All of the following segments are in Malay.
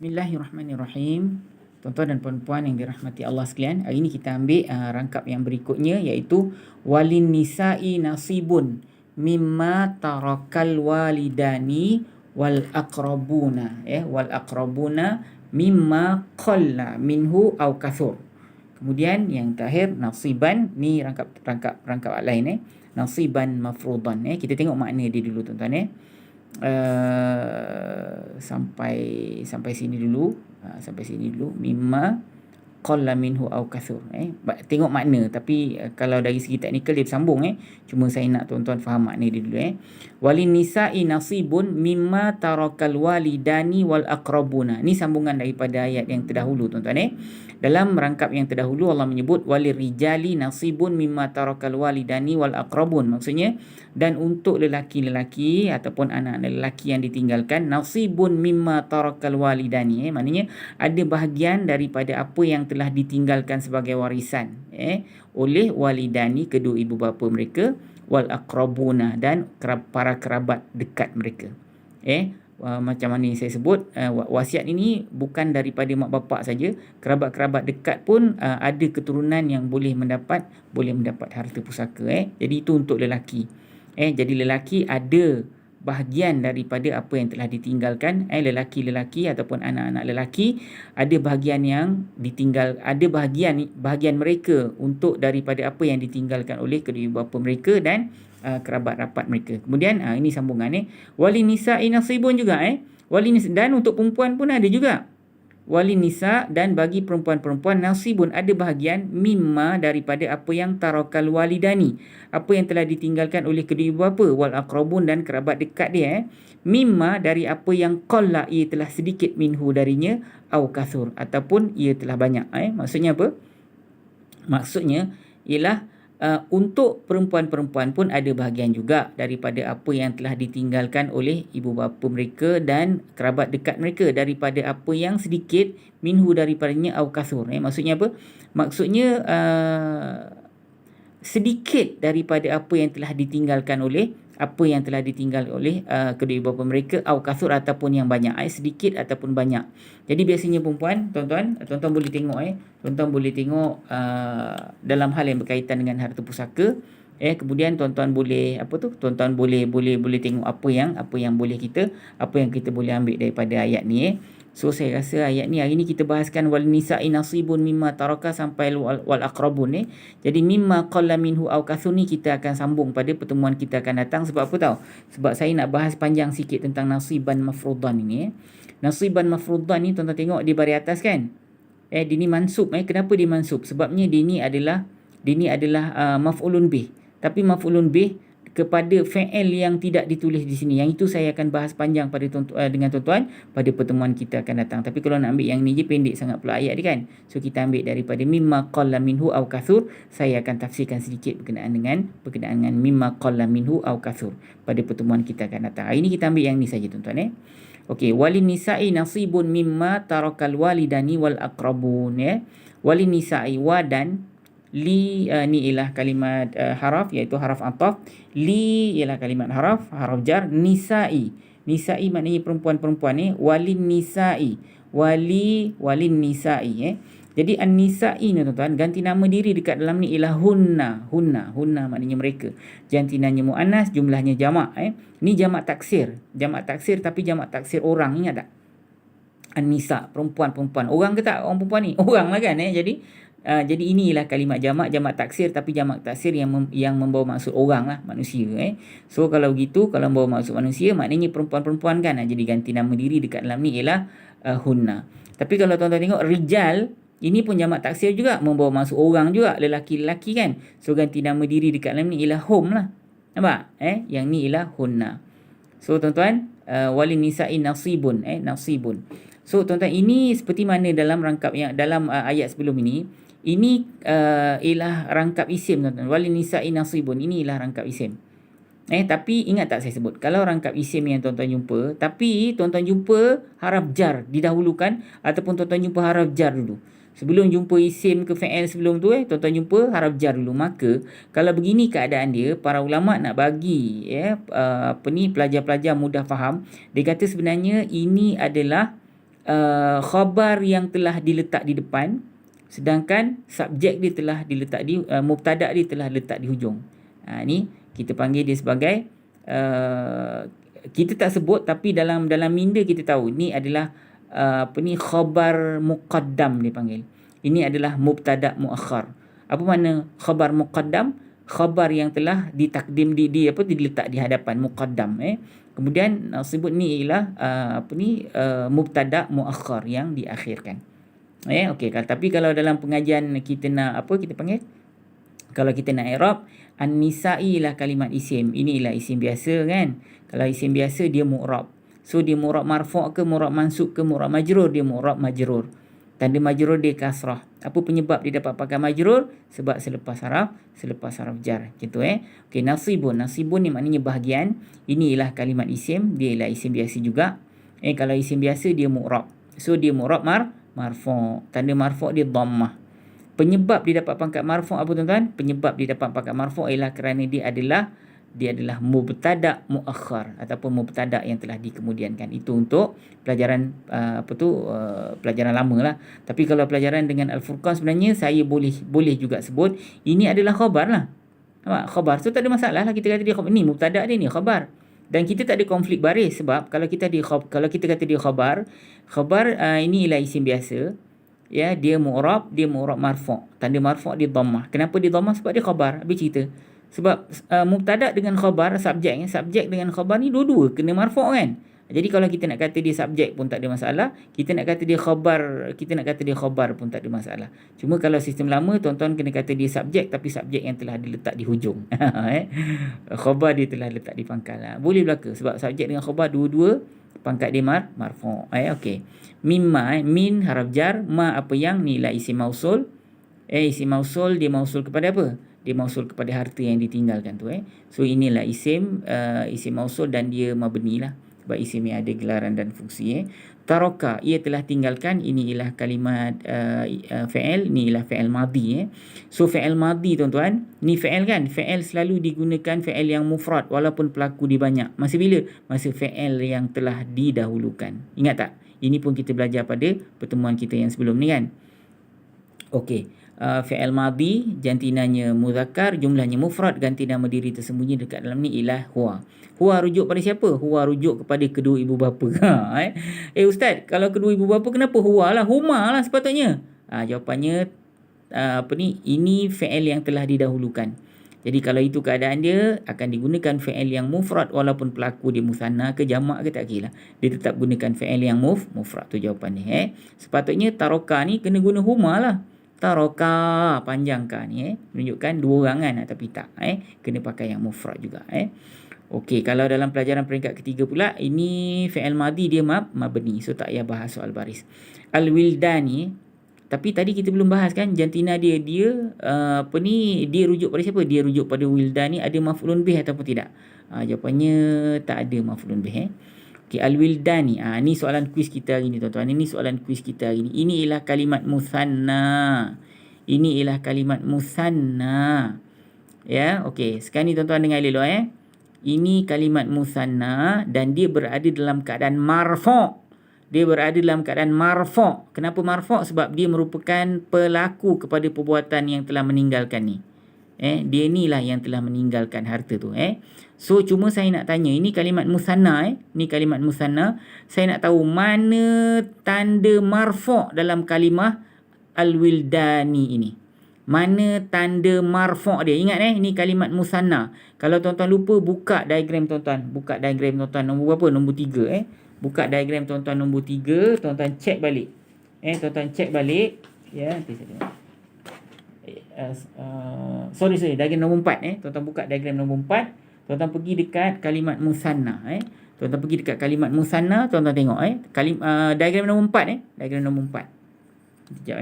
Bismillahirrahmanirrahim. Tuan-tuan dan puan-puan yang dirahmati Allah sekalian, hari ini kita ambil rangkap yang berikutnya, iaitu walin nisa'i nasibun mimma tarakal walidani wal aqrabuna, wal aqrabuna mimma qalla minhu aw kathur. Kemudian yang terakhir nasiban, ni rangkap lain, nasiban mafruḍan. Kita tengok makna dia dulu tuan-tuan. Sampai sini dulu, mimma qalla minhu aw kathur. Tengok makna, tapi kalau dari segi teknikal dia bersambung. Cuma saya nak tuan-tuan faham makna dia dulu. Walin nisa'i nasibun mimma tarakal walidani wal aqrabuna. Ni sambungan daripada ayat yang terdahulu tuan-tuan. Dalam rangkap yang terdahulu Allah menyebut walir rijali nasibun mimma tarakal walidani wal aqrabun. Maksudnya, dan untuk lelaki-lelaki ataupun anak-anak lelaki yang ditinggalkan, nasibun mimma tarakal walidani, maknanya ada bahagian daripada apa yang telah ditinggalkan sebagai warisan oleh walidani, kedua ibu bapa mereka, wal aqrabuna, dan para kerabat dekat mereka. Macam mana yang saya sebut, wasiat ini bukan daripada mak bapak saja, kerabat-kerabat dekat pun ada keturunan yang boleh mendapat harta pusaka. Jadi itu untuk lelaki. Jadi lelaki ada bahagian daripada apa yang telah ditinggalkan. Lelaki-lelaki ataupun anak-anak lelaki ada bahagian yang ditinggal, ada bahagian mereka untuk daripada apa yang ditinggalkan oleh kedua bapa mereka dan kerabat rapat mereka. Kemudian ini sambungan walin nisa'i nasibun juga dan untuk perempuan pun ada juga. Walin nisa, dan bagi perempuan-perempuan, nasibun, ada bahagian, mimma, daripada apa yang tarakal walidani, apa yang telah ditinggalkan oleh kedua ibu bapa, wal aqrabun, dan kerabat dekat dia. Mimma, dari apa yang qalla, ia telah sedikit, minhu, darinya, au kathur, ataupun ia telah banyak. Maksudnya apa? Maksudnya ialah untuk perempuan-perempuan pun ada bahagian juga daripada apa yang telah ditinggalkan oleh ibu bapa mereka dan kerabat dekat mereka, daripada apa yang sedikit, minhu, daripadanya, au kasur. Maksudnya apa? Maksudnya sedikit daripada apa yang telah ditinggalkan oleh kedua ibu bapa mereka, au kasur, ataupun yang banyak, sedikit ataupun banyak. Jadi biasanya perempuan, tuan-tuan boleh tengok dalam hal yang berkaitan dengan harta pusaka, kemudian tuan-tuan boleh boleh tengok apa yang kita boleh ambil daripada ayat ni. So saya rasa ayat ni hari ni kita bahaskan wal nisa'i nasibun mimma taraka sampai wal aqrabun. Jadi mimma qalla minhu aw kathur ni kita akan sambung pada pertemuan kita akan datang. Sebab apa tahu? Sebab saya nak bahas panjang sikit tentang nasiban mafruḍan ini. Nasiban mafruḍan ni tuan-tuan tengok di baris atas kan? Dia ni mansub. Kenapa dia mansub? Sebabnya dia ni adalah maf'ulun bih. Tapi maf'ulun bih kepada fi'il yang tidak ditulis di sini. Yang itu saya akan bahas panjang dengan tuan-tuan pada pertemuan kita akan datang. Tapi kalau nak ambil yang ni je, pendek sangat pula ayat dia kan. So kita ambil daripada mimma qalla minhu aw kathur. Saya akan tafsirkan sedikit berkenaan dengan mimma qalla minhu aw kathur pada pertemuan kita akan datang. Hari ni kita ambil yang ni saja tuan-tuan. Okey, walin nisa'i nasibun mimma tarakal walidani wal aqrabun. Walin nisa'i, wa dan li, ni ialah kalimat haraf, iaitu haraf ataf. Li ialah kalimat haraf jar. Nisa'i maknanya perempuan-perempuan. Walin nisa'i, walin nisa'i. Jadi an-nisa'i ni tuan-tuan, ganti nama diri dekat dalam ni ialah hunna maknanya mereka. Jantinanya muannas, jumlahnya jamak. Ni jamak taksir tapi jamak taksir orang, ingat tak? An-nisa, perempuan-perempuan. Orang ke tak orang perempuan ni? Orang lah kan. Jadi inilah kalimat jamak taksir, tapi jamak taksir yang membawa maksud orang lah, manusia. So kalau gitu, kalau membawa maksud manusia, maknanya perempuan-perempuan kan. Jadi ganti nama diri dekat dalam ni ialah hunna. Tapi kalau tuan-tuan tengok rijal, ini pun jamak taksir juga, membawa maksud orang juga, lelaki-lelaki kan. So ganti nama diri dekat dalam ni ialah hum lah. Nampak? Yang ni ialah hunna. So tuan-tuan, walin nisa'i nasibun. Nasibun. So tuan-tuan, ini seperti mana dalam rangkap yang dalam ayat sebelum ini. Ini ialah rangkap isim tuan-tuan. Walin nisa'i nasibun, ini ialah rangkap isim. Tapi ingat tak saya sebut, kalau rangkap isim yang tuan-tuan jumpa, tapi tuan-tuan jumpa haraf jar didahulukan, ataupun tuan-tuan jumpa haraf jar dulu. Sebelum jumpa isim ke fi'il sebelum tu, tuan-tuan jumpa haraf jar dulu. Maka kalau begini keadaan dia, para ulama nak bagi pelajar-pelajar mudah faham. Dia kata sebenarnya ini adalah khabar yang telah diletak di depan, sedangkan subjek dia telah diletak di mubtada dia telah letak di hujung. Ni kita panggil dia sebagai kita tak sebut, tapi dalam minda kita tahu ni adalah khabar muqaddam dia panggil. Ini adalah mubtada muakhar. Apa makna khabar muqaddam? Khabar yang telah ditakdim diletak di hadapan, muqaddam. Kemudian sebut ni ialah mubtada muakhar yang diakhirkan. Okey, tapi kalau dalam pengajian kita nak kita panggil, kalau kita nak i'rab, an-nisa'i ialah kalimat isim. Ini ialah isim biasa kan. Kalau isim biasa dia mu'rab. So dia mu'rab marfu' ke, mu'rab mansub ke, mu'rab majrur, dia mu'rab majrur. Tanda majrur dia kasrah. Apa penyebab dia dapat pakai majrur? Sebab selepas haraf jar. Gitu Okey, nasibun. Nasibun ni maknanya bahagian. Ini ialah kalimat isim, dia ialah isim biasa juga. Kalau isim biasa dia mu'rab. So dia mu'rab marfu'. Tanda marfu' dia dhammah. Penyebab dia dapat pangkat marfu' apa tuan-tuan? Penyebab dia dapat pangkat marfu' ialah kerana dia adalah mubtada muakhar ataupun mubtada yang telah dikemudiankan. Itu untuk pelajaran pelajaran lama lah. Tapi kalau pelajaran dengan Al-Furqan sebenarnya saya boleh juga sebut ini adalah khabar lah. Khabar. So tak ada masalah lah kita kata dia khabar. Ni mubtada dia ni khabar. Dan kita tak ada konflik baris sebab kalau kita kata dia khabar ini ialah isim biasa. Ya, dia mu'rab marfu'. Tanda marfu' dia dhammah. Kenapa dia dhammah? Sebab dia khabar. Habis cerita. Sebab mubtada dengan khabar, subjek dengan khabar ni dua-dua kena marfu' kan. Jadi kalau kita nak kata dia subjek pun tak ada masalah. Kita nak kata dia khabar pun tak ada masalah. Cuma kalau sistem lama, tuan-tuan kena kata dia subjek, tapi subjek yang telah diletak di hujung. Khabar dia telah letak di pangkal. Boleh berlaku sebab subjek dengan khabar dua-dua pangkat dia marfu'. Okey. Mimma min haraf jar, ma apa yang, ni lah isim mausul. Isim mausul dia mausul kepada apa? Dia mausul kepada harta yang ditinggalkan tu. So inilah isim mausul dan dia mabni lah. Sebab isim yang ada gelaran dan fungsi. Taraka, ia telah tinggalkan. Ini ialah kalimat fa'il. Ini ialah fa'il madhi. So fa'il madhi tuan-tuan, ni fa'il kan. Fa'il selalu digunakan fa'il yang mufrad walaupun pelaku dia banyak. Masa bila? Masa fa'il yang telah didahulukan. Ingat tak? Ini pun kita belajar pada pertemuan kita yang sebelum ni kan. Okey. Fi'il madhi, jantinanya muzakkar, jumlahnya mufrad, ganti nama diri tersembunyi dekat dalam ni ialah huwa. Huwa rujuk pada siapa? Huwa rujuk kepada kedua ibu bapa. Ustaz, kalau kedua ibu bapa kenapa huwa lah? Huma lah sepatutnya. Jawapannya ini fi'il yang telah didahulukan. Jadi kalau itu keadaan dia, akan digunakan fi'il yang mufrad walaupun pelaku dia musanna ke jamak ke tak kira lah. Dia tetap gunakan fi'il yang mufrad tu jawapannya. Sepatutnya taroka ni kena guna huma lah. Taroka panjangkan ni menunjukkan dua orang kan, tapi tak kena pakai yang mufrad juga. Okey, kalau dalam pelajaran peringkat ketiga pula, ini fi'il madhi dia mabni, so tak payah bahas soal baris. Al-wildani, tapi tadi kita belum bahas kan jantina dia dia rujuk pada siapa? Dia rujuk pada wildani, ada maf'ulun bih ataupun tidak? Jawapannya tak ada maf'ulun bih. Okay, al-wildani. Ni soalan kuis kita hari ni tuan-tuan. Ini soalan kuis kita hari ni. Ini ialah kalimat musanna. Ya, okey. Sekarang ni tuan-tuan dengar dulu Ini kalimat musanna dan dia berada dalam keadaan marfu'. Kenapa marfu'? Sebab dia merupakan pelaku kepada perbuatan yang telah meninggalkan ni. Dia inilah yang telah meninggalkan harta tu. So cuma saya nak tanya, ini kalimat musanna ni kalimat musanna. Saya nak tahu mana tanda marfu' dalam kalimah al-wildani ini. Mana tanda marfu' dia? Ingat ini kalimat musanna. Kalau tuan-tuan lupa, buka diagram tuan-tuan. Nombor berapa? Nombor 3 Buka diagram tuan-tuan nombor 3, tuan-tuan cek balik. Ya, nanti saya tengok. Sorry, diagram nombor 4 tuan-tuan buka diagram nombor 4. Tuan-tuan pergi dekat kalimat musanna tuan-tuan pergi dekat kalimat musanna, tuan-tuan tengok diagram nombor 4 diagram nombor 4. Sekejap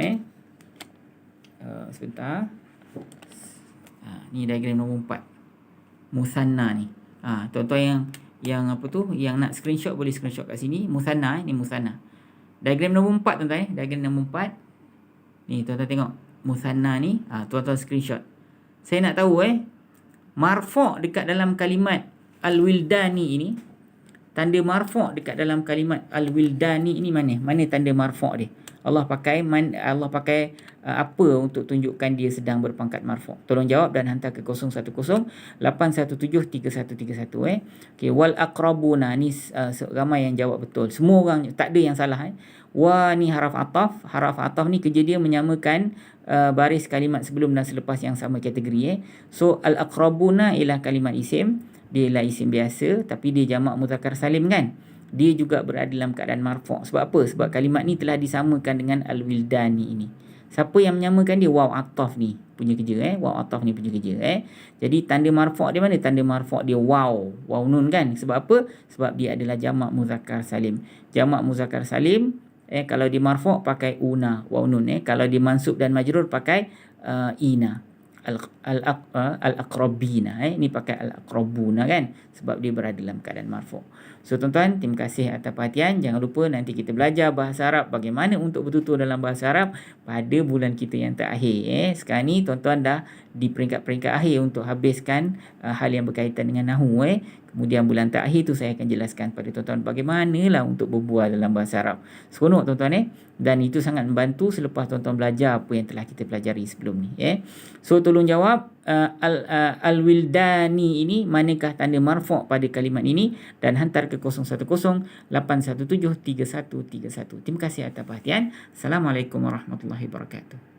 sebentar. Ni diagram nombor 4 musanna ni. Tuan-tuan yang yang nak screenshot boleh screenshot kat sini. Musanna ni musanna. Diagram nombor 4 tuan-tuan diagram nombor 4. Ni tuan-tuan tengok musanna ni. Tuan-tuan screenshot. Saya nak tahu marfu' dekat dalam kalimat al-wildani ini, tanda marfu' dekat dalam kalimat al-wildani ini mana? Mana tanda marfu' dia? Allah pakai apa untuk tunjukkan dia sedang berpangkat marfu'? Tolong jawab dan hantar ke 010-817-3131 Okey, wal aqrabuna ni ramai yang jawab betul. Semua orang, tak ada yang salah Wa ni haraf ataf. Haraf ataf ni kerja dia menyamakan baris kalimat sebelum dan selepas yang sama kategori So al-aqrabuna ialah kalimat isim. Dia ialah isim biasa tapi dia jamak mudzakkar salim kan. Dia juga berada dalam keadaan marfu'. Sebab apa? Sebab kalimat ni telah disamakan dengan al-wildani ini. Siapa yang menyamakan dia? Waw ataf ni punya kerja Waw ataf ni punya kerja Jadi tanda marfu' dia mana? Tanda marfu' dia waw nun kan. Sebab apa? Sebab dia adalah jamak mudzakkar salim. Jamak mudzakkar salim kalau di marfu' pakai una waw nun kalau di mansub dan majrur pakai ina al-aqrabina ni pakai al-aqrabuna kan, sebab dia berada dalam keadaan marfu'. So tuan-tuan, terima kasih atas perhatian. Jangan lupa nanti kita belajar bahasa Arab, bagaimana untuk bertutur dalam bahasa Arab pada bulan kita yang terakhir Sekarang ni tuan-tuan dah di peringkat-peringkat akhir untuk habiskan hal yang berkaitan dengan nahu Kemudian bulan terakhir tu saya akan jelaskan pada tuan-tuan bagaimanalah untuk berbual dalam bahasa Arab. Seronok tuan-tuan Dan itu sangat membantu selepas tuan-tuan belajar apa yang telah kita pelajari sebelum ni So tolong jawab al-wildani ini manakah tanda marfu' pada kalimat ini dan hantar ke 010-817-3131. Terima kasih atas perhatian. Assalamualaikum warahmatullahi wabarakatuh.